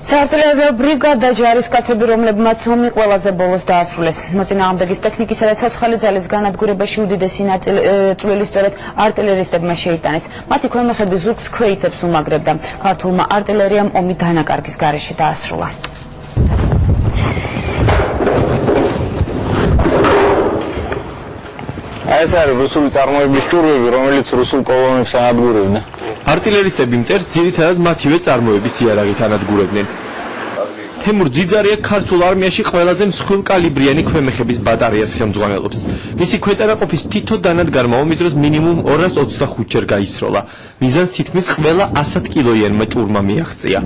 საარტილერიო ბრიგადა ჯარისკაცები, რომლებმაც ომი ყველაზე ბოლოს დაასრულეს. მოწინააღმდეგის ტექნიკისა და ცოცხალი ძალის განადგურებაში უდიდესი წვლილი სწორედ არტილერისტებმა შეიტანეს. მათი ქვემეხები ზურგს ქვეითებს უმაგრებდა. ქართულმა არტილერიამ ომი დანაკარგის გარეშე დაასრულა. ეს არის რუსული წარმოების ჭურვები, რომელიც რუსულ კოლონებს ანადგურებდა. არტილერისტები მტერს ძირითადად მათივე წარმოების იარაღით ანადგურებდნენ. თემურ ძიძარია ქართულ არმიაში ყველაზე მსხვილკალიბრიანი ქვემეხების ბატარეას ხელმძღვანელობს. მისი ქვეტერაყოფის თითო დანადგარმა ომის დროს მინიმუმ 225-ჯერ გაისროლა. მიზანს თითქმის ყველა 100 კილოიანმა ჭურმა მიაღწია.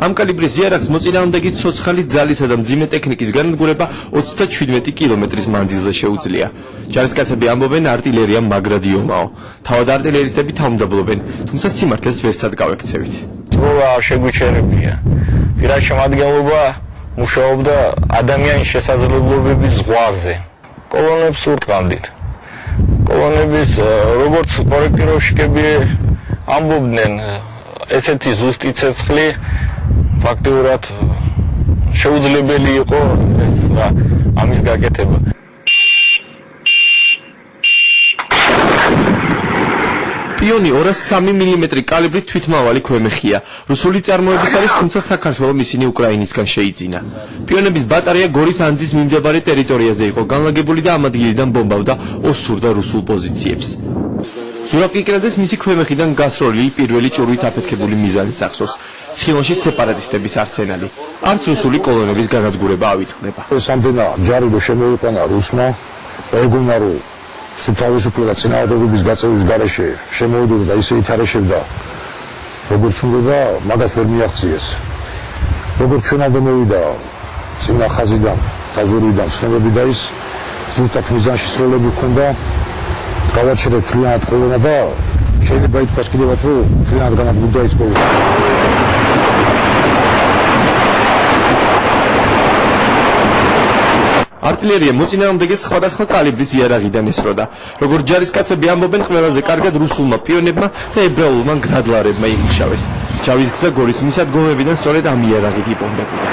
ამ კალიბრის იარაღს მოწინააღმდეგის ცოცხალი ძალისა და მძიმე ტექნიკის განადგურება 37 კილომეტრის მანძილზე შეუძლია. ჯარისკაცები ამბობენ, არტილერია მაგრადი ომაო. თავად არტილერისტები თავმდაბლობენ, თუმცა სიმართლეს ვერსად გავექცევით. სროლა შეგვიჩერებია. პირად შემადგენლობა მუშაობდა ადამიანის შესაძლებლობების ზღვარზე. კოლონებს ურტყამდით. კოლონების როგორც კორექტიროვშიკები ამბობდნენ, ესეთი ზუსტი ცეცხლი ფაქტიურად შეუძლებელი იყო ამის გაკეთება. პიონი 203 მმ კალიბრით თვითმავალი ქვემეხია. რუსული წარმოების არის, თუმცა საქართველოს ისინი უკრაინისგან შეიძინა. პიონების ბატარეა გორის ანძის მიმდებარე ტერიტორიაზე იყო განლაგებული და ამ ადგილიდან ბომბავდა ოსურდა რუსულ პოზიციებს. ზურაბ-კიკრაძეს მისი ქვემეხიდან გასროლილი პირველი ჭურვით აფეთქებული მიზანი წახსოვს. ცხინვალში სეპარატისტების არსენალი. არც რუსული კოლონების განადგურება ავიწყდება. სამდენა ჯარი რო შემოიყვანა რუსმა, ეგონა რო თავისუფლად წინააღმდეგობის გაწევის გარეშე შემოვიდა და ისე ითარეშებდა, როგორც უნდა, მაგას ვერ მიაღწიეს. როგორც ჩვენამდე მოვიდა წინა ხაზიდან, დაზურვიდან ცნობები და ის ზუსტად მიზანში სროლები ჰქონდა, გავაჩერეთ თლიანად კოლონა და შეიძლება ითქვას კიდევაც, რომ თლიანად განადგურდა დაიწყო. არტილერია მოწინააღმდეგეს სხვადასხვა კალიბრის იარაღიდან ესროდა. როგორც ჯარისკაცები ამბობენ, ყველაზე კარგად რუსულმა პიონებმა და ებრაულმა გრადლარებმა იმუშავეს. ჯავის გზა გორის მისადგომებიდან სწორედ ამ იარაღით იპონდებოდა.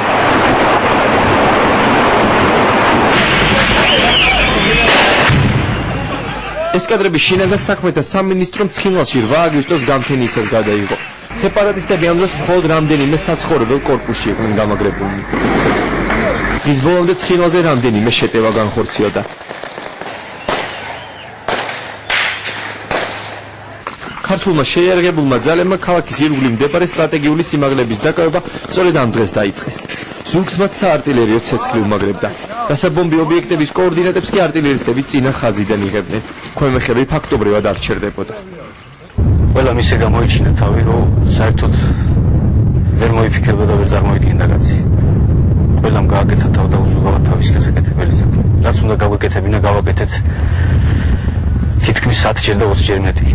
ესკადრების შინაგან საქმეთა სამინისტრომ ცხინვალში 8 აგვისტოს გამთენიისას გადაიღო. სეპარატისტები ამ დროს მხოლოდ რამდენიმე საცხოვრებელ კორპუსში იყვნენ გამაგრებულნი. დღის ბოლომდე ცხინვალზე რამდენიმე შეტევა განხორციელდა. ქართულმა შეიარაღებულმა ძალებმა ქალაქის ირგვლივ მდებარე სტრატეგიული სიმაღლების დაკავება სწორედ ამ დღეს დაიწყეს. ზურგს მათ საარტილერიო ცეცხლი უმაგრებდა. დასაბომბი ობიექტების კოორდინატებს კი არტილერისტები წინა ხაზიდან იღებდნენ. ქვემეხები ფაქტობრივად არ ჩერდებოდა. ყველა მისე გამოიჩინა თავი, რომ საერთოდ ვერ მოიფიქრებოდა და ვერ წარმოიდგენდა კაცი. ყველამ გააკეთა თავდაუზრუნველად თავის გასაკეთებელი საქმე. რაც უნდა გავაკეთებინა, გავაკეთეთ თითქმის 10-ჯერ და 20-ჯერ მეტი.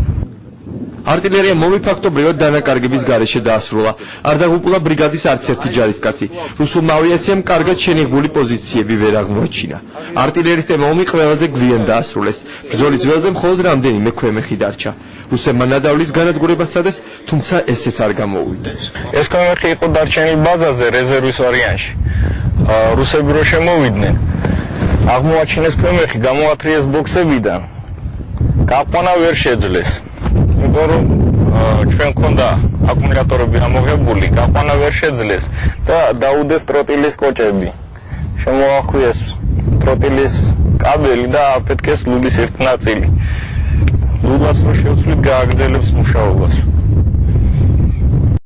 არტილერია მომიფაქტობრივად დანაკარგების გარეშე დაასრულა. არ დაღუპულა ბრიგადის არც ერთი ჯარისკაცი. რუსულმა ავიაციამ კარგად შენიღბული პოზიციები ვერ აღმოაჩინა. არტილერისტებმა ომი ყველაზე გვიან დაასრულეს. ბრძოლის ველზე მხოლოდ რამდენიმე ქვემეხი დარჩა. რუსებმა ნადავლის განადგურება სცადეს, თუმცა ესეც არ გამოუვიდა. ეს ქვემეხი იყო დარჩენილი ბაზაზე რეზერვის ვარიანტში. რუსები რო შემოვიდნენ, აღმოაჩინეს ქვემეხი, გამოათრიეს ბოქსებიდან. გაყვანა ვერ შეძლეს. იმიტომ რომ ჩვენ ქონდა აკუმულატორები ამოღებული, გაყვანა ვერ შეძლეს და დაუდეს ტროტილის კოჭები. შემოახვიეს ტროტილის კაბელი და აფეთქეს ლულის ერთი ნაწილი. ლულას რო შევცვლით, გააგრძელებს მუშაობას.